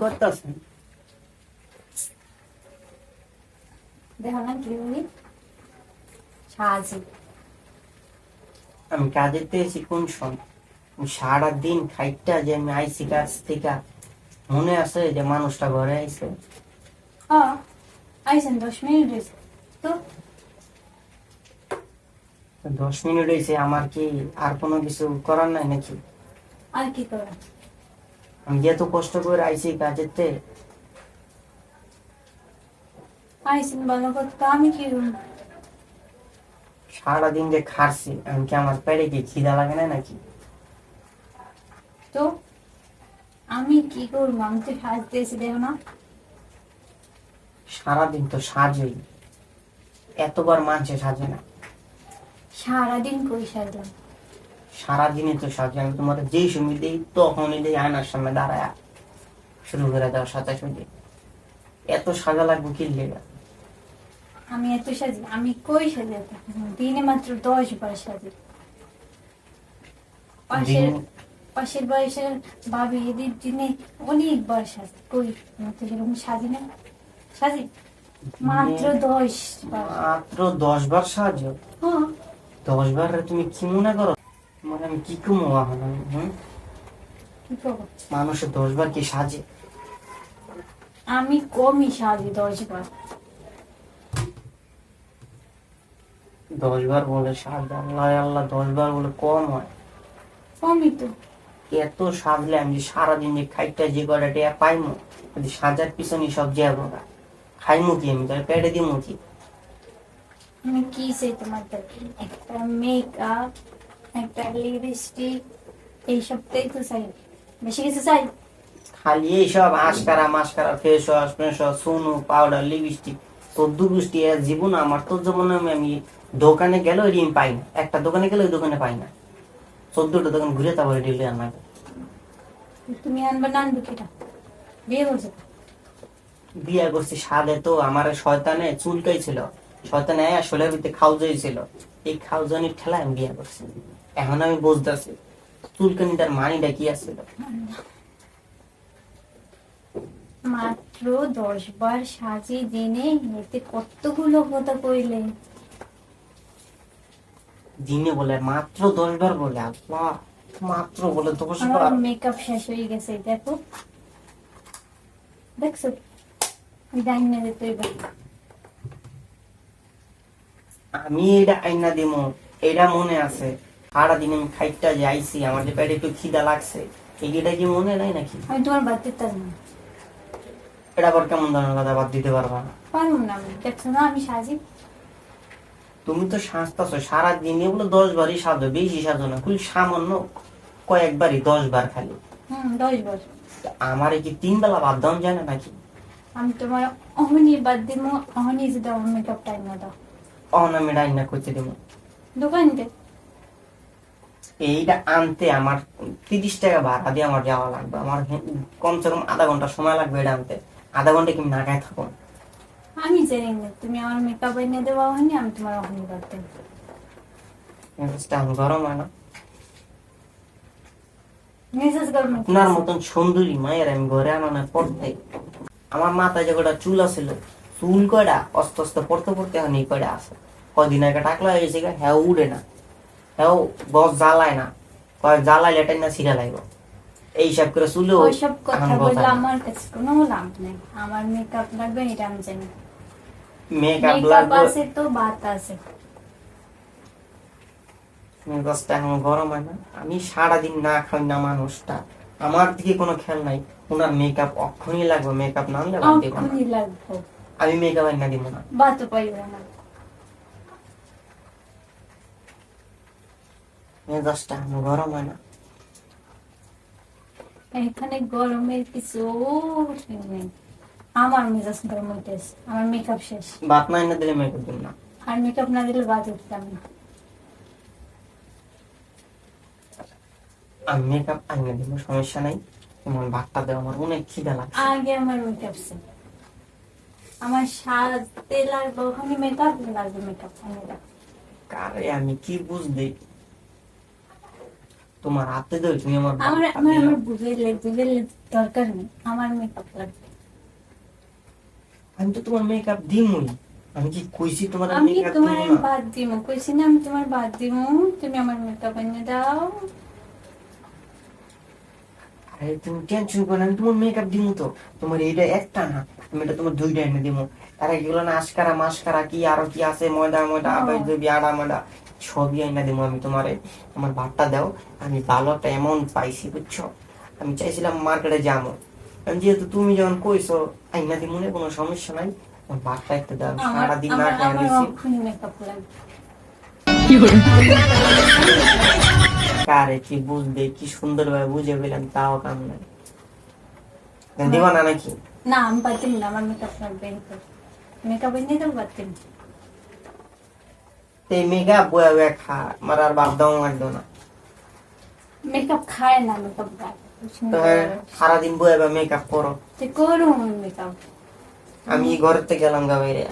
করতেছেন? দেখো না কি বলি সাজি। আমি কাজে পেয়েছি কোন সময়? সারাদিন খাইটা যে আমি আইসি কাজ থেকে, মনে আছে যে মানুষটা ঘরে আইছে? হ্যাঁ আইসেন 10 মিনিট হয়েছে তো। 10 মিনিট হয়েছে, আমার কি আর কোনো কিছু করার নাই নাকি? আর কি করা? আমি এত কষ্ট করে আইসি কাজেতে। আইসেন ভালো কথা, আমি কি করবো? সারাদিন যে খাচ্ছি, আমি কি আমার পেটে কি খিদা লাগে না নাকি? তো আমি কি করবো? আমি তো সাজতেছি, দেখো না। সারাদিন তো সাজই, এতবার মানছে সাজে না। সারাদিন কই সাজলাম? সারাদিনই তো সাজে, আমি তোমার যেই সময় দিই তখনই দিই আয়নার সামনে দাঁড়ায় শুরু করে দাও সাথে সাথে। এত সাজা লাগবে কি লেগে? আমি এত সাজি? আমি কই সাজি? দিনে মাত্র 10 বার সাজি। পাশের পাশের বয়সের ভাবি এদের দিনে অনেকবার সাজি। কই আমি তো সেরকম সাজি না। সাজি মাত্র 10 বার। মাত্র 10 বার সাহায্য? হ্যাঁ 10 বার তুমি কি মনে করো? মানে আমি কি কমো এখন আমি, কি করবো? মানুষের 10 বার কি সাজে? আমি কমই সাজি 10 বার। 10 বার বলে সাজে? আল্লাহ আল্লাহ, 10 বার বলে কম হয়? কমই তো। এত সাজলে আমি যে সারাদিন যে খাইটা যে কটা টেয়া পাইমু, যদি সাজার পিছনে সব যাবো না, খাইমু কি আমি? তাহলে পেটে দিমু কি? আমি কি চাই তোমার থেকে? একটা মেকআপ, একটা লিপস্টিক, এইসবটাই তো চাই। বেশি কিছু চাই? খালি এইসব আশকারা mascara, face wash face wash, সোনু পাউডার লিপস্টিক, 14 গোষ্ঠী এর জীবন আমার। তো যেমন আমি দোকানে গেলে ওই পাই না, একটা দোকানে গেলে ওই দোকানে পাই না, 14টা দোকান ঘুরে তারপরে ডিলে আনা। তুমি আনবা না আনবে কিটা? বিয়ে করছো? বিয়া করছি সাদে তো আমার শয়তানে চুলকাইছিল, শয়তানে শোলের ভিতরে খাউজাইছিল, এই খাউজানির ঠেলায় আমি বিয়া করছি। এখন আমি বুঝতেছি চুলকানিটার মানিটা কি আসছিল। মাত্র 10 বার সাজি দিনে, এতে কতগুলো কথা কইলে। দিনে বলে মাত্র 10 বার বলে? আল্লাহ, মাত্র বলে 10 বার? আমার মেকআপ শেষ হয়ে গেছে, দেখো। দেখছো ডাইনে যেতে হবে। আমি এটা আইনা দিমু, এটা মনে আছে? সারাদিন আমি খাইটা যে আইছি, আমার যে পেটে একটু খিদা লাগছে, এইটা কি মনে নাই নাকি? আমি তোমার বাদ দিতে পারবো না। এটা আবার কেমন ধরনের কথা? বাদ দিতে পারবা না? পারবো না আমি, দেখছো না আমি সাজি। তুমি তো সাজতাছো সারাদিন, এগুলো 10 বারই সাজো, বেশি সাজো না, খুব সামান্য কয়েকবারই 10 বার খালি। 10 বার। আমারে কি 3 বেলা বাদ দাও যায় না নাকি? আমি তোমার অহনি বাদ দিব, অহনি যদি আমার মেকআপ টাইম না দাও। অনামি রান্না করতে দেবো? দোকানতে এইটা আনতে আমার 30 টাকা ভাড়া দিয়ে আমার যাওয়া লাগবে, আমার কমসে কম আধা ঘন্টা সময় লাগবে এটা আনতে। আধা ঘন্টা কি আমি না খাই থাকবো? আমি জানি না, তুমি আমার মেকআপ এনে দেবো অহনি, আমি তোমার অহনি বাদ দেবো। মেজাজটা এখন গরম হয় না? মেসেজ করবো আপনার মতন সুন্দরী মায়ের আমি ঘরে আনানোর পর থেকে আমার মাথায় যে কটা চুল আছিল, চুল কয়টা আস্তে আস্তে পড়তে পড়তে এখন এই কয়টা আছে। কদিন আগে টাকলা হয়ে গেছে, হ্যাঁ উড়ে না, হ্যাঁ বস জ্বালায় না, কয় জ্বালাইলে এটাই না ছিঁড়া লাগবে, এইসব করে চুলে ওইসব কথা বললে আমার কাছে কোনো লাভ নেই। আমার মেকআপ লাগবে এটা আমি জানি। মেকআপ মেকআপ লাগবে। আছে তো বাত আছে। মেজাজটা এখন গরম হয় না? আমি সারাদিন না খাই না মানুষটা, আমার দিকে কোনো খেয়াল নাই। ওনার মেকআপ অক্ষণই লাগবে, মেকআপ না আনলে বাদ দিব না। অক্ষুনি লাগবো। আমি মেকআপ আইনা দিব না। বাতও পাইবে না। মেজাজটা এখন গরম হয় না? এখানে গরমের কিছু নেই। আমার মেজাজ গরম হইতেছে, আমার মেকআপ শেষ। বাত না আইনা দিলে মেকআপ দিব না। আর মেকআপ না দিলে বাদ উঠতাম না। আমি মেকআপ আইনা দিব, সমস্যা নাই। তোমার ভাতটা দেও, আমার অনেক খিদা লাগছে। আগে আমার মেকআপ শেষ। আমার সাজতে লাগবে, ওখানে মেকআপ লাগবে, মেকআপ আনে দাও। কারে আমি কি বুঝলি? তোমার হাতে ধরে তুমি আমার আমার বাপটা আমার দিলা। আমার বুঝেলে দরকার নেই, আমার মেকআপ লাগবে। আমি তো তোমার মেকআপ দিমই, আমি কি কইছি তোমার আমি কি মেকআপ তোমার দিব আমি না? বাদ দিমু, কইছি না আমি তোমার বাদ দিমু, তুমি আমার মেকআপ এনে দাও। আরে তুমি টেনশন করো না, আমি তোমার মেকআপ দিমু তো। তোমার এইটা একটা না, আমি এটা তোমার দুইটা এনে দিমু। আর এগুলো না আশকারা মাসকারা কি আরো কি আছে, ময়দা ময়দা আবার ও। যদি আড়া মাডা সবই এনে দিমু আমি তোমারে। আমার ভাতটা দাও, আমি ভালো একটা অ্যামাউন্ট পাইছি বুঝছো। আমি চাইছিলাম মার্কেটে যাবো, আমি যেহেতু তুমি যখন কইছো আইনা দিমু না, কোনো সমস্যা নাই। আমার ভাতটা একটু দাও, আমি আমার সারাদিন না আমার খেয়ে আমার রইছি। অক্ষুনি মেকআপ লাগবে। কারে কি বুঝবে, কি সুন্দর ভাবে বুঝে পেলাম তাও কাম নাই। দিবা না নাকি? না আমি বাদ দিমু না, আমার মেকআপ লাগবে, মেকআপ এনে দাও, বাদ দিমু। এই মেকআপ বয়া বয়া খা, আমার আর বাদ দাও লাগতো না। মেকআপ খায় না, মেকআপ গায়। তো সারাদিন বয়া বয়া মেকআপ করো। করুন মেকআপ। আমি ঘরের থেকে গেলাম গা বাইরে।